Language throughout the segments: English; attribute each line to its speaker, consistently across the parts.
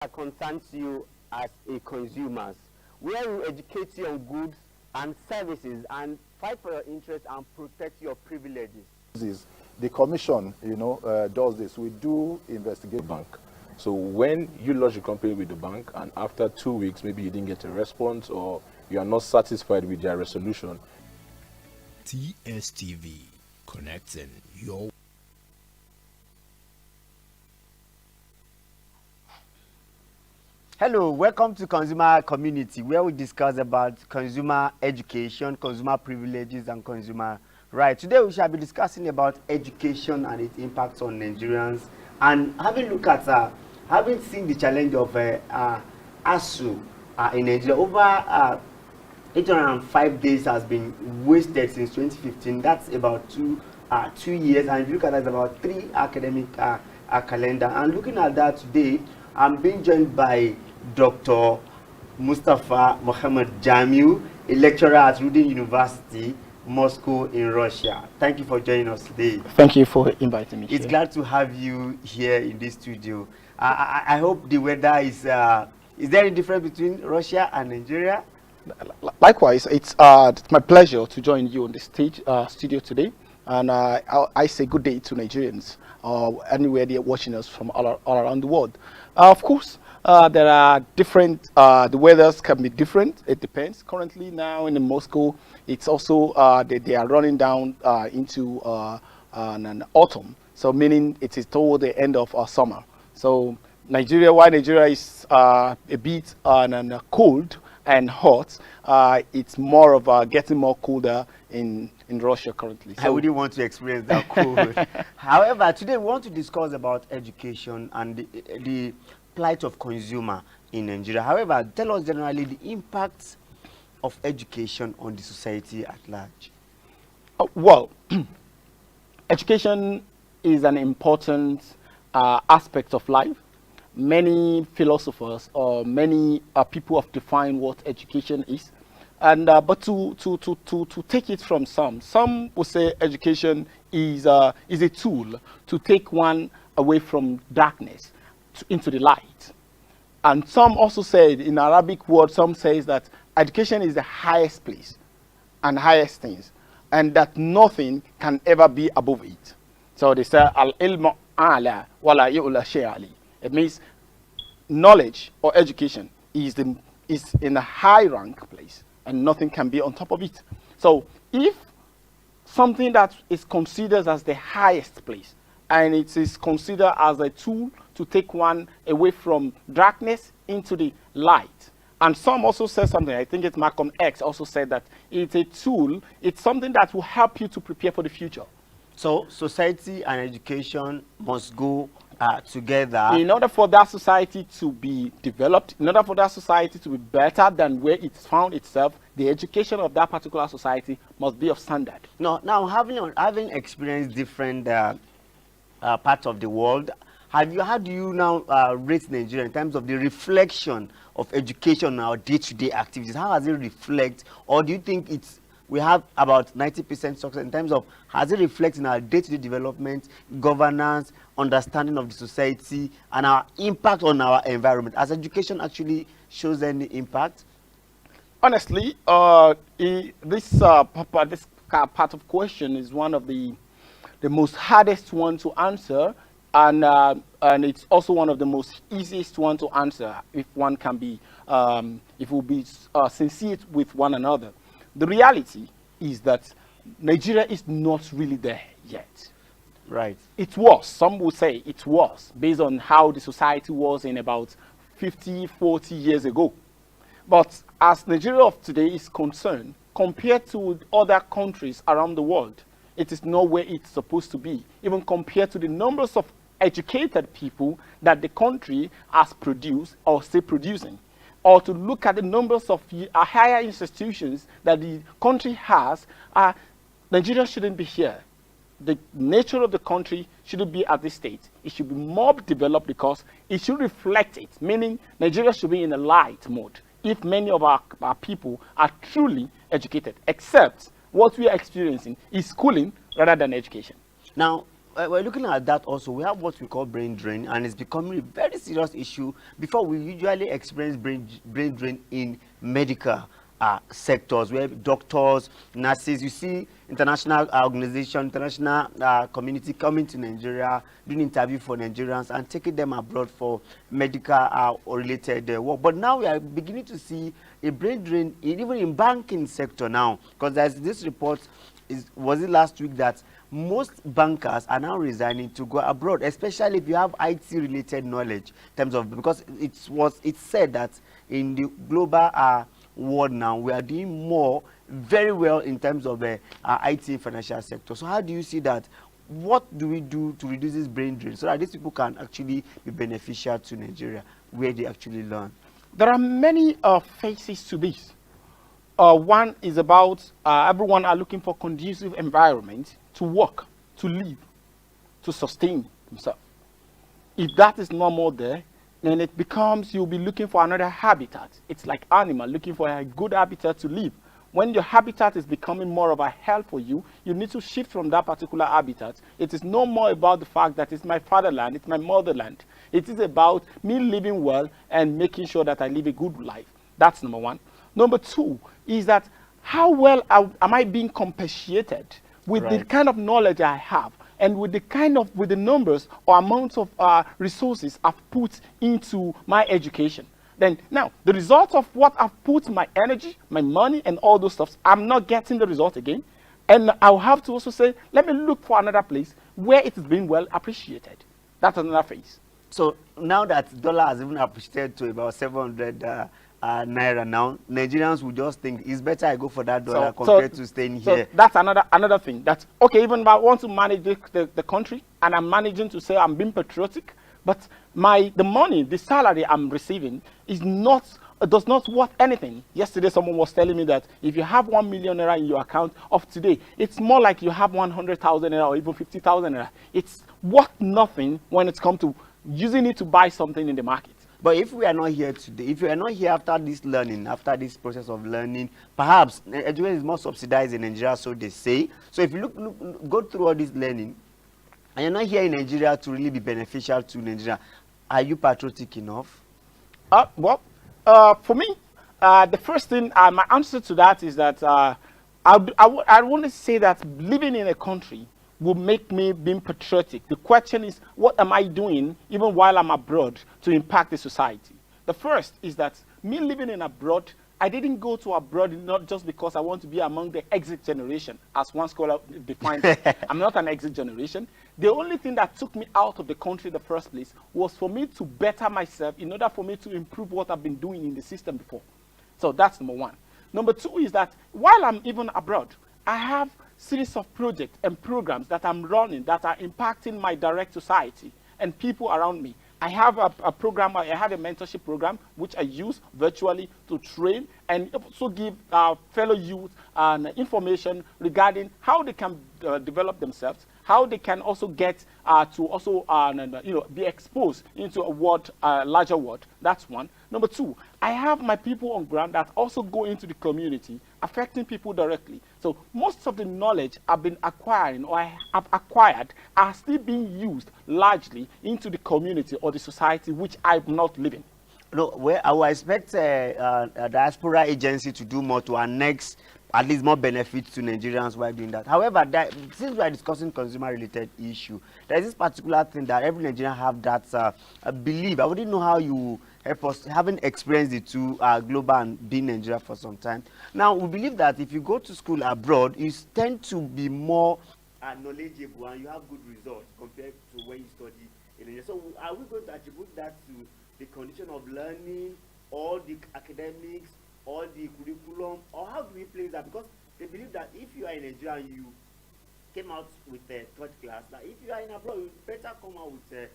Speaker 1: that concerns you as a consumer, where we educate you on goods and services and fight for your interests and protect your privileges.
Speaker 2: The commission, does this. We do investigate
Speaker 3: bank. So when you lodge a complaint with the bank and after 2 weeks, maybe you didn't get a response or you are not satisfied with their resolution.
Speaker 4: TSTV, connecting your.
Speaker 1: Hello, welcome to Consumer Community, where we discuss about consumer education, consumer privileges, and consumer rights. Today we shall be discussing about education and its impact on Nigerians, and having look at having seen the challenge of ASU in Nigeria. Over 805 days has been wasted since 2015. That's about 2 years, and if you look at that, it's about 3 academic calendar. And looking at that today, I'm being joined by Dr. Mustafa Mohammed Jamil, a lecturer at Rudin University, Moscow in Russia. Thank you for joining us today.
Speaker 5: Thank you for inviting me.
Speaker 1: It's glad to have you here in this studio. I hope the weather is there any difference between Russia and Nigeria?
Speaker 5: Likewise, it's my pleasure to join you on the studio today. And I say good day to Nigerians anywhere they're watching us from all around the world. Of course, there are different, the weathers can be different. It depends. Currently now in Moscow, it's also, they are running down into an autumn. So meaning it is toward the end of summer. So Nigeria, while Nigeria is a bit cold and hot, it's more of getting more colder in Russia currently.
Speaker 1: So I wouldn't want to experience that cold. However, today we want to discuss about education and the plight of consumer in Nigeria. However, tell us generally the impact of education on the society at large.
Speaker 5: Well, education is an important aspect of life. Many philosophers or many people have defined what education is, and but to take it from some will say education is a tool to take one away from darkness into the light, and some also said in Arabic word, some says that education is the highest place and highest things, and that nothing can ever be above it. So they say al ilmu ala wala yu'la shay'ali. It means knowledge or education is in a high rank place and nothing can be on top of it. So if something that is considered as the highest place and it is considered as a tool to take one away from darkness into the light, and some also said something, I think it's Malcolm X also said that it's a tool, it's something that will help you to prepare for the future.
Speaker 1: So society and education must go together.
Speaker 5: In order for that society to be developed, in order for that society to be better than where it's found itself, the education of that particular society must be of standard.
Speaker 1: Now having experienced different parts of the world, how do you now rate Nigeria in terms of the reflection of education on our day-to-day activities? How does it reflect, or do you think we have about 90% success in terms of has it reflected in our day-to-day development, governance, understanding of the society, and our impact on our environment? Has education actually shows any impact?
Speaker 5: Honestly, this part of question is one of the most hardest one to answer, and it's also one of the most easiest one to answer if one can be, if we'll be sincere with one another. The reality is that Nigeria is not really there yet.
Speaker 1: Right.
Speaker 5: It was, some would say it was, based on how the society was in about 50, 40 years ago. But as Nigeria of today is concerned, compared to other countries around the world, it is not where it's supposed to be, even compared to the numbers of educated people that the country has produced or still producing. Or to look at the numbers of higher institutions that the country has, Nigeria shouldn't be here. The nature of the country shouldn't be at this state. It should be more developed because it should reflect it, meaning Nigeria should be in a light mode if many of our people are truly educated, except what we are experiencing is schooling rather than education.
Speaker 1: Now, we're looking at that also. We have what we call brain drain, and it's becoming a very serious issue. Before, we usually experience brain drain in medical sectors, where doctors, nurses, you see international organization, international community coming to Nigeria, doing interview for Nigerians and taking them abroad for medical or related work. But now we are beginning to see a brain drain even in banking sector now, because there's this report, was it last week, that most bankers are now resigning to go abroad, especially if you have IT related knowledge in terms of, because it's said that in the global world now, we are doing more very well in terms of IT financial sector. So how do you see that? What do we do to reduce this brain drain so that these people can actually be beneficial to Nigeria, where they actually learn?
Speaker 5: There are many faces to this. One is about everyone are looking for conducive environment to work, to live, to sustain himself. If that is no more there, then it becomes you'll be looking for another habitat. It's like animal looking for a good habitat to live. When your habitat is becoming more of a hell for you, you need to shift from that particular habitat. It is no more about the fact that it's my fatherland, it's my motherland. It is about me living well and making sure that I live a good life. That's number one. Number two is that how well am I being compensated with the kind of knowledge I have and with the numbers or amounts of resources I've put into my education. Then now the result of what I've put my energy, my money and all those stuff, I'm not getting the result again. And I'll have to also say, let me look for another place where it is being well appreciated. That's another phase.
Speaker 1: So now that dollar has even appreciated to about 700 naira now, Nigerians will just think it's better I go for that dollar compared to staying here.
Speaker 5: So that's another thing. That's okay. Even if I want to manage the country and I'm managing to say I'm being patriotic, but the money, the salary I'm receiving is does not worth anything. Yesterday, someone was telling me that if you have 1 million naira in your account of today, it's more like you have 100,000 naira or even 50,000 naira. It's worth nothing when it's come to using it to buy something in the market.
Speaker 1: But if we are not here today, if we are not here after this learning, after this process of learning, perhaps education is more subsidized in Nigeria, so they say. So if you go through all this learning, and you're not here in Nigeria to really be beneficial to Nigeria, are you patriotic enough?
Speaker 5: For me, the first thing, my answer to that is that I want to say that living in a country will make me being patriotic. The question is, what am I doing even while I'm abroad to impact the society? The first is that me living in abroad, I didn't go to abroad not just because I want to be among the exit generation, as one scholar defined it. I'm not an exit generation. The only thing that took me out of the country in the first place was for me to better myself in order for me to improve what I've been doing in the system before. So that's number one. Number two is that while I'm even abroad, I have series of projects and programs that I'm running that are impacting my direct society and people around me. I have a program, I have a mentorship program which I use virtually to train and also give fellow youth information regarding how they can develop themselves, how they can also get to also be exposed into a world, larger world. That's one. Number two, I have my people on ground that also go into the community, affecting people directly. So most of the knowledge I've been acquiring or I have acquired are still being used largely into the community or the society which I'm not living.
Speaker 1: No, where I would expect a diaspora agency to do more to annex at least more benefits to Nigerians while doing that. However, since we are discussing consumer-related issue, there is this particular thing that every Nigerian have that belief. I wouldn't know how you help us, having experienced the two global and being in Nigeria for some time. Now, we believe that if you go to school abroad, you tend to be more knowledgeable and you have good results compared to when you study in Nigeria. So, are we going to attribute that to the condition of learning, all the academics, all the curriculum, or how do we place that? Because they believe that if you are in Nigeria and you came out with a third class, that if you are in abroad, you better come out with a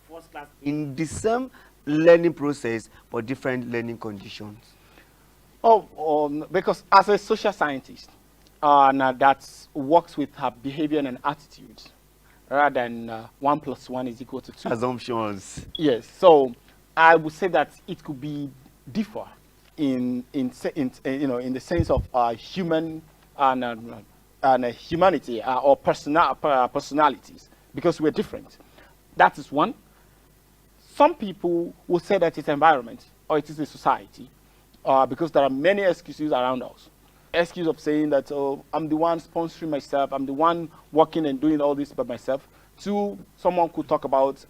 Speaker 1: first class in the same learning process but different learning conditions.
Speaker 5: Because as a social scientist that works with her behavior and attitudes rather than 1 + 1 = 2.
Speaker 1: Assumptions.
Speaker 5: Yes. So I would say that it could be differ in the sense of human and humanity or personalities. because we're different. That is one. Some people will say that it's environment or it is a society, because there are many excuses around us. Excuse of saying that, oh, I'm the one sponsoring myself, I'm the one working and doing all this by myself. Two, someone could talk about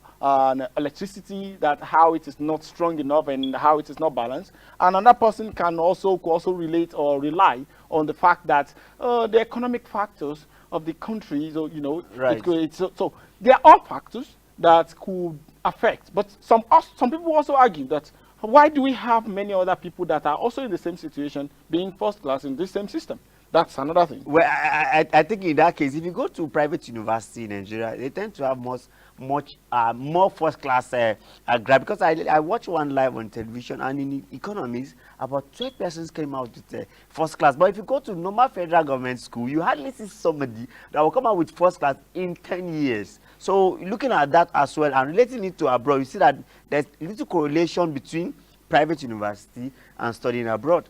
Speaker 5: electricity, that how it is not strong enough and how it is not balanced. And another person can also relate or rely on the fact that the economic factors of the country, so
Speaker 1: Right.
Speaker 5: so they are all factors that could affect. But some people also argue that why do we have many other people that are also in the same situation being first class in this same system? That's another thing.
Speaker 1: Well, I think in that case, if you go to private university in Nigeria, they tend to have more first class grad, because I watched one live on television, and in economics about 12 persons came out with first class. But if you go to normal federal government school, you hardly see somebody that will come out with first class in 10 years. So looking at that as well and relating it to abroad, you see that there's little correlation between private university and studying abroad.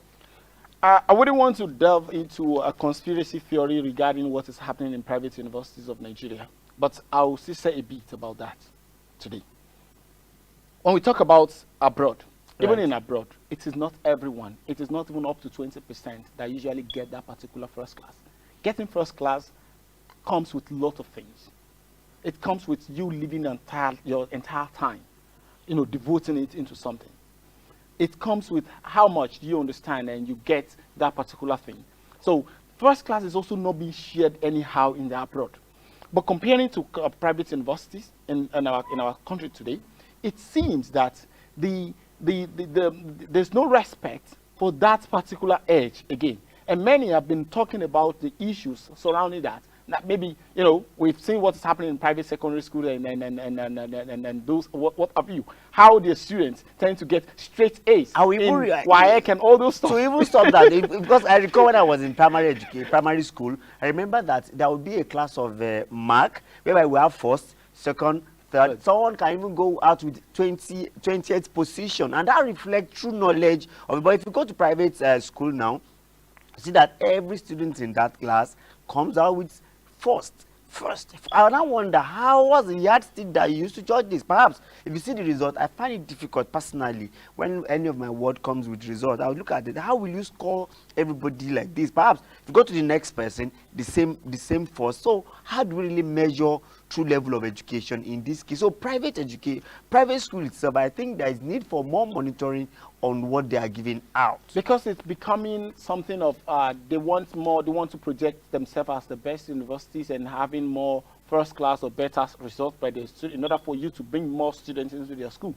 Speaker 5: I wouldn't want to delve into a conspiracy theory regarding what is happening in private universities of Nigeria, but I will still say a bit about that today. When we talk about abroad, even in abroad, it is not everyone, it is not even up to 20% that usually get that particular first class. Getting first class comes with a lot of things. It comes with you living your entire time, devoting it into something. It comes with how much you understand and you get that particular thing. So first class is also not being shared anyhow in the abroad. But comparing to private universities in our country today, it seems that there's no respect for that particular edge again. And many have been talking about the issues surrounding that. That maybe, we've seen what's happening in private secondary school and those, what have you, how the students tend to get straight A's in WAEC and all those stuff.
Speaker 1: To even stop that, because I recall when I was in primary school, I remember that there would be a class of mark, whereby we have first, second, third. Someone can even go out with 20th position, and that reflects true knowledge of it. But if you go to private school now, see that every student in that class comes out with first. I now wonder, how was the yardstick that you used to judge this? Perhaps if you see the result, I find it difficult personally when any of my word comes with result. I would look at it. How will you score everybody like this? Perhaps if you go to the next person, the same first. So how do we really measure true level of education in this case? So private school itself, I think there is need for more monitoring on what they are giving out,
Speaker 5: because it's becoming something of they want to project themselves as the best universities and having more first class or better results by the student in order for you to bring more students into their school,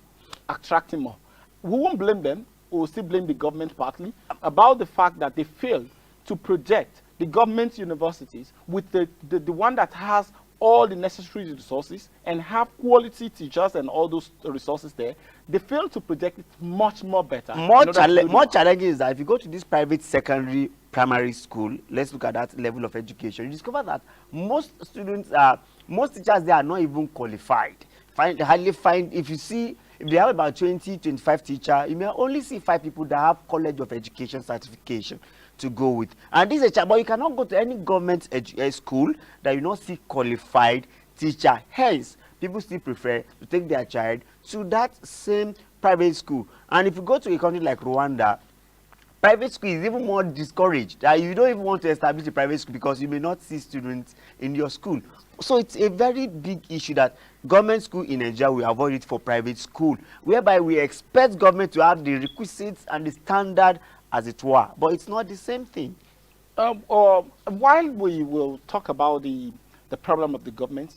Speaker 5: attracting more. We won't blame them. We will still blame the government partly about the fact that they failed to project the government universities with the one that has all the necessary resources and have quality teachers and all those resources there. They fail to project it much more better.
Speaker 1: More challenging is that if you go to this private primary school, let's look at that level of education, you discover that most teachers there are not even qualified. If they have about 20-25 teachers, you may only see 5 people that have College of Education certification to go with. And this is a but you cannot go to any government school that you not see qualified teacher. Hence, people still prefer to take their child to that same private school. And if you go to a country like Rwanda, private school is even more discouraged. You don't even want to establish a private school because you may not see students in your school. So it's a very big issue that government school in Nigeria will avoid it for private school, whereby we expect government to have the requisites and the standard as it were, but it's not the same thing.
Speaker 5: While we will talk about the problem of the government,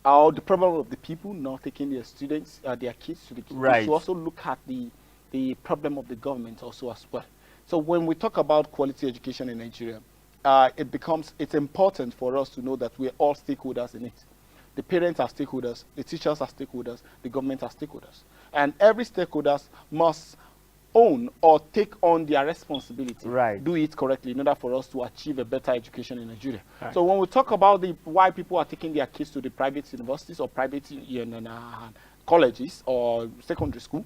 Speaker 5: or the problem of the people not taking their students, their kids to the kids,
Speaker 1: right,
Speaker 5: we also look at the problem of the government also as well. So when we talk about quality education in Nigeria, it's important for us to know that we're all stakeholders in it. The parents are stakeholders, the teachers are stakeholders, the government are stakeholders. And every stakeholder must own or take on their responsibility,
Speaker 1: right,
Speaker 5: do it correctly in order for us to achieve a better education in Nigeria. Right. So when we talk about why people are taking their kids to the private universities or private colleges or secondary school,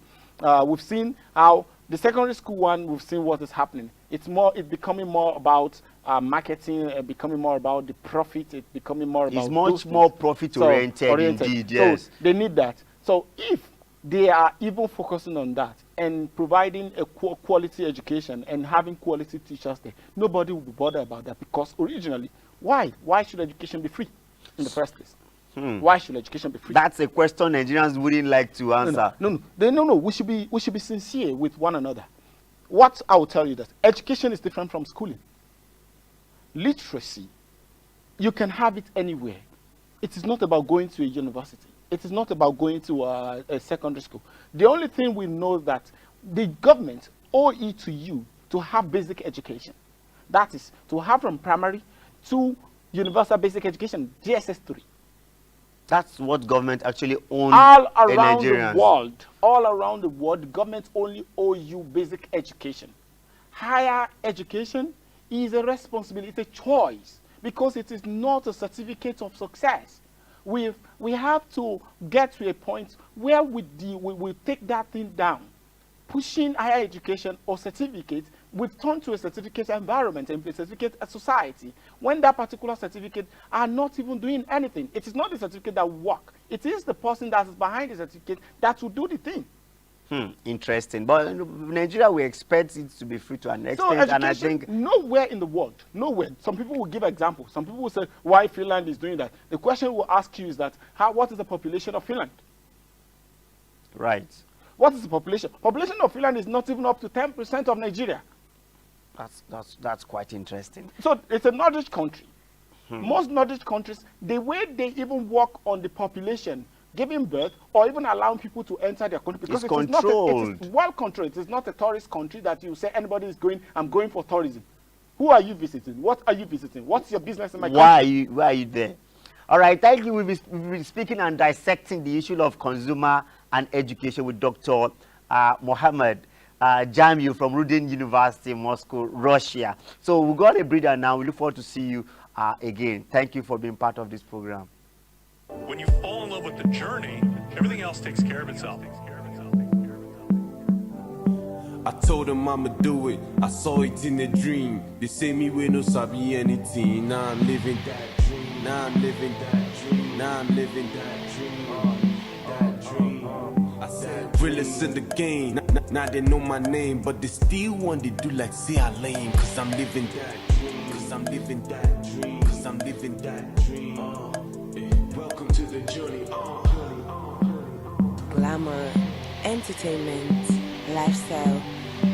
Speaker 5: we've seen how the secondary school one, we've seen what is happening. It's becoming more about marketing becoming more about the profit, it's becoming more about
Speaker 1: It's
Speaker 5: those
Speaker 1: much
Speaker 5: things.
Speaker 1: more profit
Speaker 5: So,
Speaker 1: oriented indeed, yes.
Speaker 5: So they need that. So if they are even focusing on that and providing a quality education and having quality teachers there, nobody will be bothered about that, because originally, why should education be free in the first place? Why should education be free?
Speaker 1: That's a question Nigerians wouldn't like to answer.
Speaker 5: No. We should be sincere with one another. What I will tell you that education is different from schooling. Literacy, you can have it anywhere. It is not about going to a university. It is not about going to a secondary school. The only thing we know that the government owe it to you to have basic education. That is, to have from primary to universal basic education, GSS 3.
Speaker 1: That's what government actually owns.
Speaker 5: All around the
Speaker 1: Nigerians.
Speaker 5: world, the government only owe you basic education. Higher education is a responsibility, a choice, because it is not a certificate of success. We have to get to a point where we take that thing down. Pushing higher education or certificate, we've turned to a certificate environment and a certificate society, when that particular certificate are not even doing anything. It is not the certificate that will work. It is the person that is behind the certificate that will do the thing.
Speaker 1: Interesting. But in Nigeria, we expect it to be free to an extent,
Speaker 5: So
Speaker 1: and I think
Speaker 5: nowhere in the world, nowhere. Some people will give examples. Some people will say why Finland is doing that. The question we'll ask you is that what is the population of Finland?
Speaker 1: right.
Speaker 5: What is the population? Population of Finland is not even up to 10% of Nigeria.
Speaker 1: That's quite interesting.
Speaker 5: So it's a Nordic country. Most Nordic countries, the way they even work on the population, giving birth or even allowing people to enter their country, because
Speaker 1: It's
Speaker 5: it is well controlled. It is not a tourist country that you say anybody is going, I'm going for tourism. Who are you visiting? What are you visiting? What's your business in my country?
Speaker 1: Why are you there? All right, thank you. We'll be speaking and dissecting the issue of consumer and education with Dr. Mohammed Jamiu from Rudin University, Moscow, Russia. So we got a breather now. We look forward to see you again. Thank you for being part of this program.
Speaker 6: When you fall in love with the journey, everything else takes care of itself.
Speaker 7: I told them I'ma do it, I saw it in a dream. They say me we no sabi anything. Now I'm living that dream. Now I'm living that dream. Now I'm living that dream. That dream. I said realest in the game. Now they know my name, but they still want to do like say I lame. Cause I'm living that dream. Cause I'm living that dream. Cause I'm living that dream. Welcome to the journey.
Speaker 8: Glamour, entertainment, lifestyle.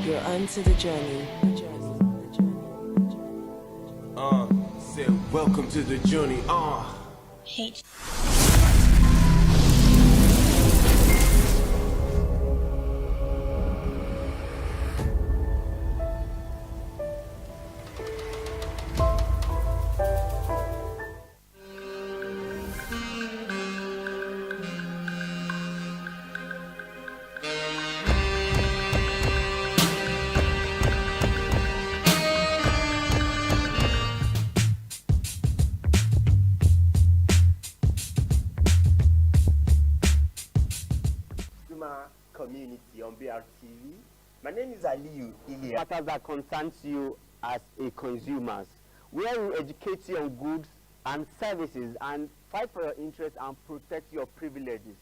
Speaker 8: You're onto the journey.
Speaker 7: Said welcome to the journey.
Speaker 1: Community on BRTV. My name is Aliyu Ilya. Matters that concerns you as a consumer, where we educate you on goods and services and fight for your interests and protect your privileges.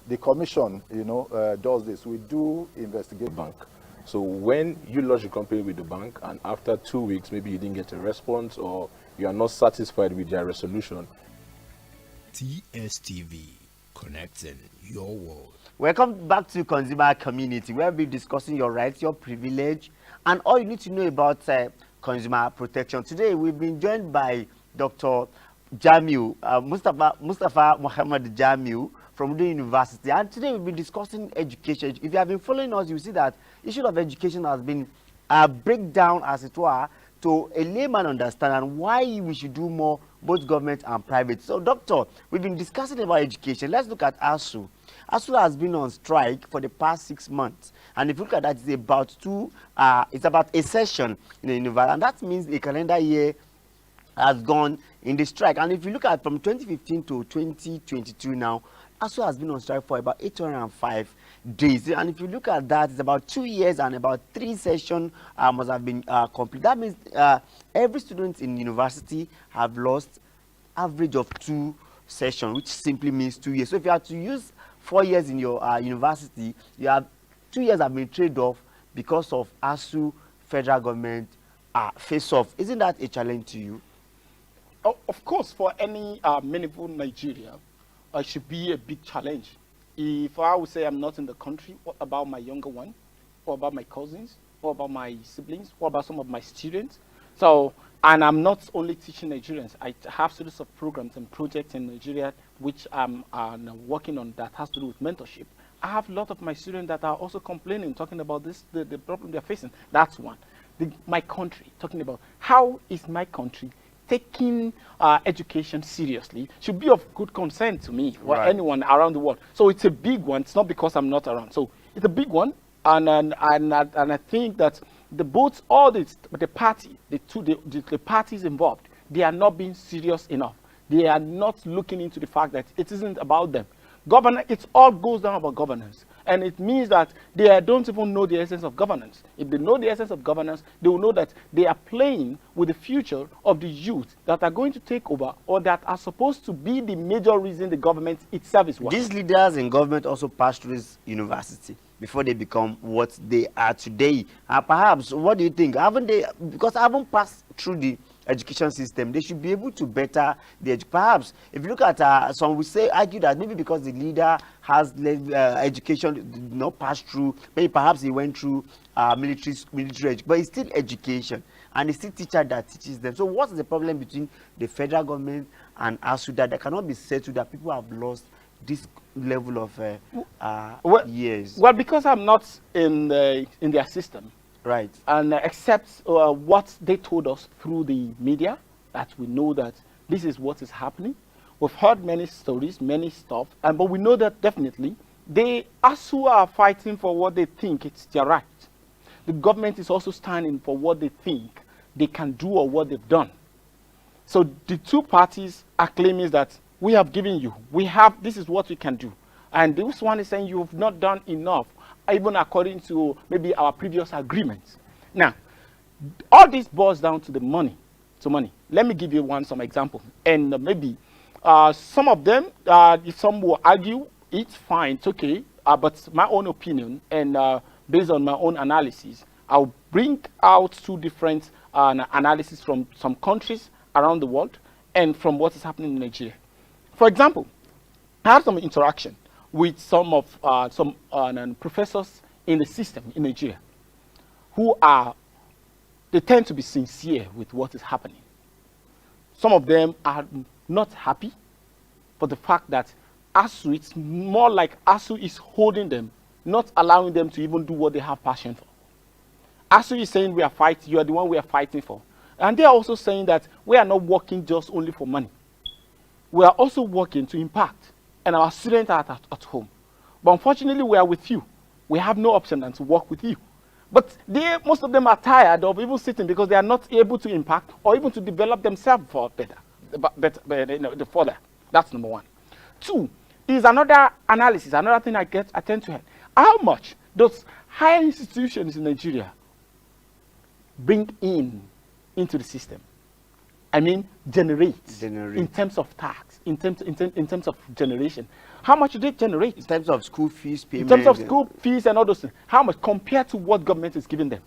Speaker 2: The commission, does this. We do investigate
Speaker 3: Bank. So when you lodge a complaint with the bank and after 2 weeks maybe you didn't get a response or you are not satisfied with their resolution.
Speaker 4: TSTV, connecting your world.
Speaker 1: Welcome back to Consumer Community, where we'll be discussing your rights, your privilege, and all you need to know about consumer protection. Today, we've been joined by Dr. Jamiu, Mustafa Mohammed Jamiu from Rudin University. And today, we'll be discussing education. If you have been following us, you see that issue of education has been a breakdown, as it were, to a layman understand and why we should do more, both government and private. So, Doctor, we've been discussing about education. Let's look at ASU. ASU has been on strike for the past 6 months, and if you look at that, it's about a session in the university, and that means the calendar year has gone in the strike. And if you look at from 2015 to 2022 now, ASU has been on strike for about 805 days. And if you look at that, it's about 2 years and about 3 sessions must have been complete. That means every student in university have lost average of 2 sessions, which simply means 2 years. So if you have to use 4 years in your university, you have 2 years have been traded off because of ASU federal government face off. Isn't that a challenge to you?
Speaker 5: Oh, of course, for any meaningful Nigeria, it should be a big challenge. If I would say I'm not in the country, what about my younger one? What about my cousins? What about my siblings? What about some of my students? So, and I'm not only teaching Nigerians. I have series of programs and projects in Nigeria which I'm working on that has to do with mentorship. I have a lot of my students that are also complaining, talking about this, the problem they're facing. That's one. My country, talking about how is my country taking education seriously, should be of good concern to me or anyone around the world. So it's a big one. It's not because I'm not around. So it's a big one, and I think that the parties involved, they are not being serious enough. They are not looking into the fact that it isn't about them. It all goes down about governance. And it means that they don't even know the essence of governance. If they know the essence of governance, they will know that they are playing with the future of the youth that are going to take over or that are supposed to be the major reason the government itself is working.
Speaker 1: These leaders in government also pass through this university before they become what they are today. Perhaps, what do you think? Haven't they, because I haven't passed through the education system, they should be able to better the perhaps if you look at some would say argue that maybe because the leader has education did not pass through, maybe perhaps he went through military but it's still education and it's still teacher that teaches them. So what's the problem between the federal government and ASU that cannot be settled, that people have lost this level of years?
Speaker 5: Well, because I'm not in their system.
Speaker 1: Right.
Speaker 5: And except what they told us through the media, that we know that this is what is happening. We've heard many stories, many stuff, but we know that definitely they ASU are fighting for what they think it's their right. The government is also standing for what they think they can do or what they've done. So the two parties are claiming that we have given you, this is what we can do. And this one is saying you have not done enough, even according to maybe our previous agreements. Now, all this boils down to the money. To money. Let me give you some example. And maybe some of them, if some will argue, it's fine, it's okay. But my own opinion and based on my own analysis, I'll bring out 2 different analyses from some countries around the world and from what is happening in Nigeria. For example, I had some interaction with some professors in the system in Nigeria they tend to be sincere with what is happening. Some of them are not happy for the fact that ASU, it's more like ASU is holding them, not allowing them to even do what they have passion for. ASU is saying you are the one we are fighting for. And they are also saying that we are not working just only for money. We are also working to impact. And our students are at home. But unfortunately, we are with you. We have no option than to work with you. But most of them are tired of even sitting because they are not able to impact or even to develop themselves for further. That's number 1. 2 is another analysis, another thing I tend to have. How much does higher institutions in Nigeria bring into the system? I mean, generate. In terms of tax, in terms of generation. How much do they generate?
Speaker 1: In terms of school fees payment.
Speaker 5: In terms of school fees and all those things. How much compared to what government is giving them?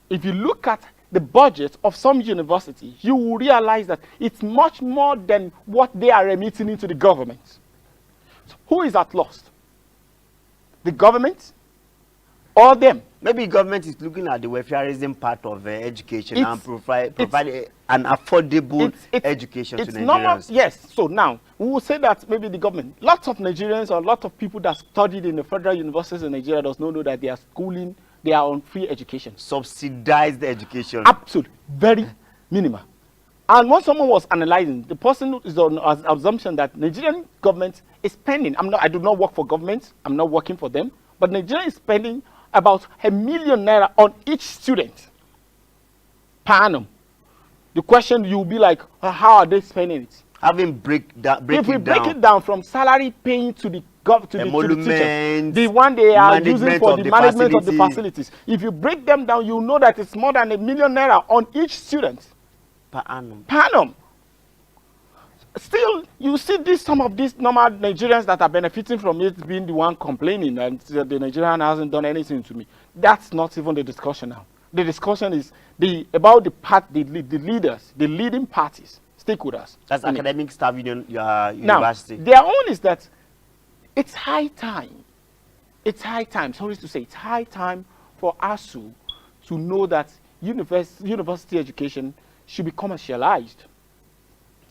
Speaker 5: If you look at the budget of some universities, you will realize that it's much more than what they are remitting into the government. So who is at loss? The government or them?
Speaker 1: Maybe government is looking at the welfareism part of education and provide an affordable education to Nigerians.
Speaker 5: Normal, yes. So now, we will say that maybe the government, lots of Nigerians or lots of people that studied in the federal universities in Nigeria does not know that they are schooling, they are on free education.
Speaker 1: Subsidized education.
Speaker 5: Absolutely. Very minimal. And when someone was analyzing, the person is on an assumption that Nigerian government is spending, I do not work for government, I'm not working for them, but Nigeria is spending about ₦1 million on each student per annum. The question you'll be like, how are they spending it?
Speaker 1: If we break it down
Speaker 5: from salary paying to the to the teachers.
Speaker 1: Emoluments,
Speaker 5: The one they are using
Speaker 1: management
Speaker 5: for
Speaker 1: of
Speaker 5: the
Speaker 1: the
Speaker 5: management of the
Speaker 1: facility.
Speaker 5: facilities. If you break them down, you know that it's more than ₦1 million on each student
Speaker 1: per annum.
Speaker 5: per annum. Still, you see some of these normal Nigerians that are benefiting from it being the one complaining and the Nigerian hasn't done anything to me. That's not even the discussion now. The discussion is about the leaders, the leading parties, stakeholders.
Speaker 1: That's academic staff union
Speaker 5: Now,
Speaker 1: university.
Speaker 5: their own is that it's high time. It's high time, sorry to say, it's high time for ASU to know that university education should be commercialized.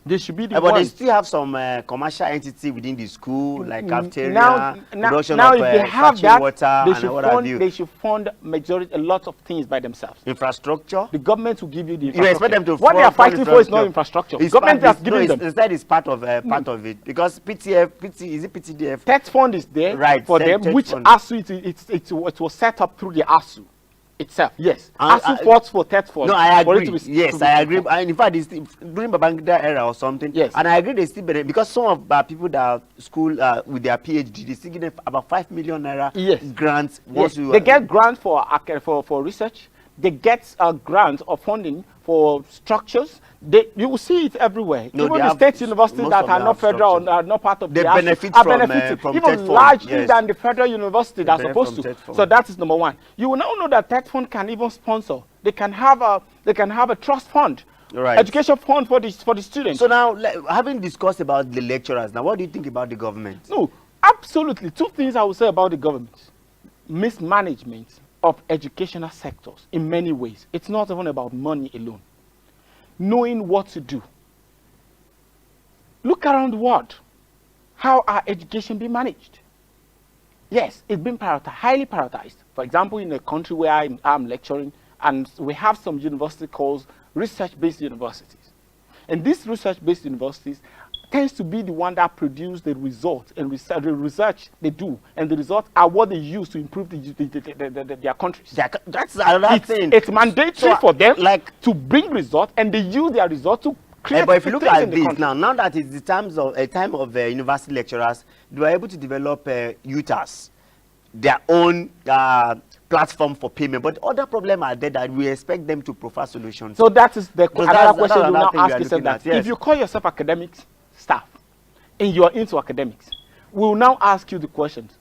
Speaker 5: They should be the
Speaker 1: But they
Speaker 5: ones.
Speaker 1: still have some commercial entity within the school, like cafeteria,
Speaker 5: now
Speaker 1: production
Speaker 5: if
Speaker 1: of
Speaker 5: they have
Speaker 1: sachet water,
Speaker 5: that,
Speaker 1: and what have you.
Speaker 5: they should fund a lot of things by themselves.
Speaker 1: Infrastructure.
Speaker 5: The government will give you the
Speaker 1: You
Speaker 5: infrastructure.
Speaker 1: expect them to
Speaker 5: what they are
Speaker 1: fund
Speaker 5: fighting for is not infrastructure.
Speaker 1: It's
Speaker 5: Government
Speaker 1: part,
Speaker 5: has given them.
Speaker 1: Instead, it's part of it because is it PTDF?
Speaker 5: Tech fund is there
Speaker 1: Right,
Speaker 5: for them,
Speaker 1: tech
Speaker 5: which
Speaker 1: fund.
Speaker 5: ASU it was set up through the ASU itself. Yes, ASU fought for tech fund.
Speaker 1: No, I
Speaker 5: for
Speaker 1: agree.
Speaker 5: it to be,
Speaker 1: Yes,
Speaker 5: to be
Speaker 1: I agree.
Speaker 5: fund.
Speaker 1: And in fact, it's during Babangida era or something.
Speaker 5: Yes.
Speaker 1: And I agree they still benefit because some of people that are school with their PhD, they still give them about ₦5 million
Speaker 5: Yes.
Speaker 1: grants.
Speaker 5: Yes.
Speaker 1: Once you,
Speaker 5: They get grants for research. They get grants or funding for structures. You will see it everywhere.
Speaker 1: No,
Speaker 5: Even
Speaker 1: they
Speaker 5: the
Speaker 1: have-
Speaker 5: state universities
Speaker 1: most
Speaker 5: that
Speaker 1: of
Speaker 5: are
Speaker 1: them
Speaker 5: not
Speaker 1: have
Speaker 5: federal
Speaker 1: structures.
Speaker 5: or are not part of
Speaker 1: They
Speaker 5: the ASU
Speaker 1: benefit
Speaker 5: are
Speaker 1: from,
Speaker 5: benefiting
Speaker 1: from
Speaker 5: even
Speaker 1: TED fund,
Speaker 5: largely
Speaker 1: yes.
Speaker 5: than the federal university that's
Speaker 1: benefit
Speaker 5: supposed
Speaker 1: from
Speaker 5: to.
Speaker 1: TED fund.
Speaker 5: So that is number one. You will now know that TED fund can even sponsor. They can have a trust fund,
Speaker 1: Right.
Speaker 5: education fund for the students.
Speaker 1: So now, having discussed about the lecturers, now what do you think about the government?
Speaker 5: No, absolutely. Two things I would say about the government. Mismanagement of educational sectors in many ways. It's not even about money alone. Knowing what to do. Look around the world. How are education being managed? Yes, it's been highly prioritized. For example, in a country where I'm lecturing, and we have some university called research-based universities. And these research-based universities tends to be the one that produce the result and the research they do, and the results are what they use to improve their countries.
Speaker 1: That's another thing.
Speaker 5: It's mandatory
Speaker 1: So,
Speaker 5: for them
Speaker 1: like,
Speaker 5: to bring results, and they use their results to create.
Speaker 1: but if you look
Speaker 5: things
Speaker 1: at
Speaker 5: in the
Speaker 1: this
Speaker 5: country.
Speaker 1: now that it's the time of university lecturers, they were able to develop UTAS, their own platform for payment. But other problems are there that we expect them to provide solutions.
Speaker 5: So that is the
Speaker 1: Because
Speaker 5: another
Speaker 1: that's
Speaker 5: question you
Speaker 1: another
Speaker 5: now
Speaker 1: thing we
Speaker 5: ask
Speaker 1: are
Speaker 5: yourself.
Speaker 1: looking
Speaker 5: That
Speaker 1: at, yes.
Speaker 5: if you call yourself academic staff and you are into academics, we will now ask you the questions.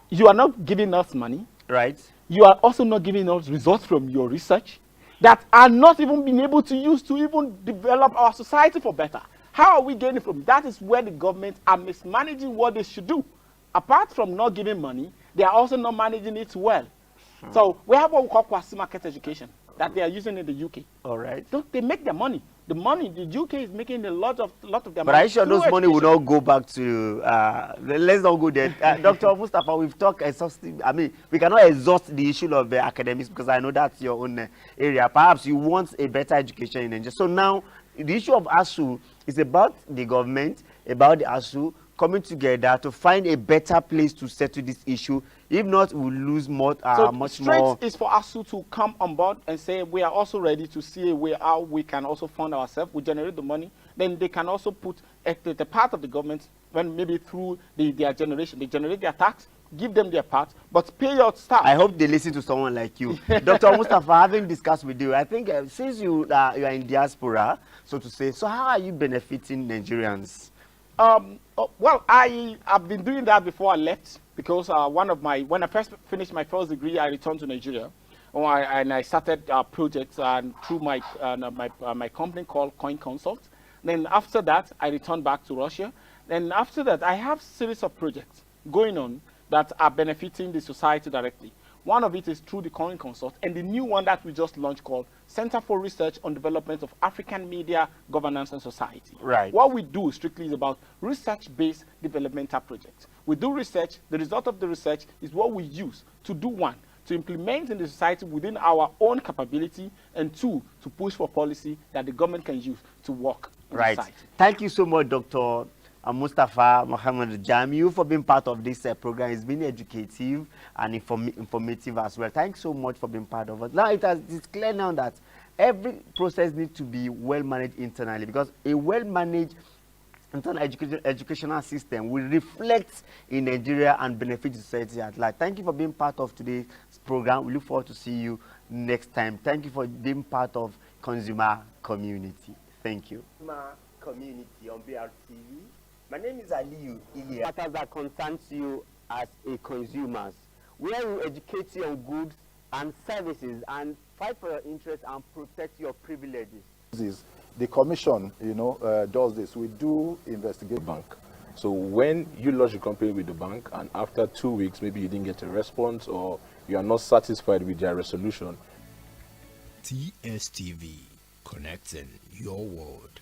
Speaker 5: You are not giving us money.
Speaker 1: Right?
Speaker 5: You are also not giving us results from your research that are not even being able to use to even develop our society for better. How are we gaining from? That is where the government are mismanaging what they should do. Apart from not giving money, they are also not managing it well. So we have what we call quasi-market education that they are using in the UK.
Speaker 1: All right.
Speaker 5: So they make their money. The UK is making a lot of their
Speaker 1: But
Speaker 5: money.
Speaker 1: are you sure
Speaker 5: through
Speaker 1: those money will
Speaker 5: education.
Speaker 1: not go back to, let's not go there. Dr. Mustafa, we've talked exhaustive. I mean, we cannot exhaust the issue of academics because I know that's your own area. Perhaps you want a better education in Nigeria. So now, the issue of ASU is about the government, about the ASU coming together to find a better place to settle this issue. If not, we'll lose more,
Speaker 5: So
Speaker 1: much
Speaker 5: straight
Speaker 1: more.
Speaker 5: is for ASU to come on board and say we are also ready to see a way how we can also fund ourselves. We generate the money. Then they can also put the part of the government when maybe through their generation, they generate their tax, give them their part, but pay your staff.
Speaker 1: I hope they listen to someone like you. Dr. Mustafa, having discussed with you, I think since you are in diaspora, so to say, so how are you benefiting Nigerians?
Speaker 5: Well, I have been doing that before I left because when I first finished my first degree, I returned to Nigeria. And I started projects through my company called Coin Consult. Then after that, I returned back to Russia. Then after that, I have a series of projects going on that are benefiting the society directly. One of it is through the Coin Consult, and the new one that we just launched called Center for Research on Development of African Media, Governance and Society.
Speaker 1: Right.
Speaker 5: What we do strictly is about research-based developmental projects. We do research. The result of the research is what we use to do one, to implement in the society within our own capability, and two, to push for policy that the government can use to work in
Speaker 1: Right.
Speaker 5: society.
Speaker 1: Thank you so much, Dr. Mustafa Mohammed Jamiu, for being part of this program. It's been educative and informative as well. Thanks so much for being part of it. Now, it's clear now that every process needs to be well managed internally, because a well managed educational system will reflect in Nigeria and benefit society at large. Thank you for being part of today's program. We look forward to see you next time. Thank you for being part of Consumer Community. Thank you. Consumer Community on BRTV. My name is Aliyu Ilya. Matters that concerns you as a consumer, where we educate you on goods and services and fight for your interests and protect your privileges.
Speaker 2: The commission, does this. We do investigate
Speaker 3: bank. So when you lodge a complaint with the bank and after 2 weeks, maybe you didn't get a response or you are not satisfied with their resolution.
Speaker 4: TSTV, connecting your world.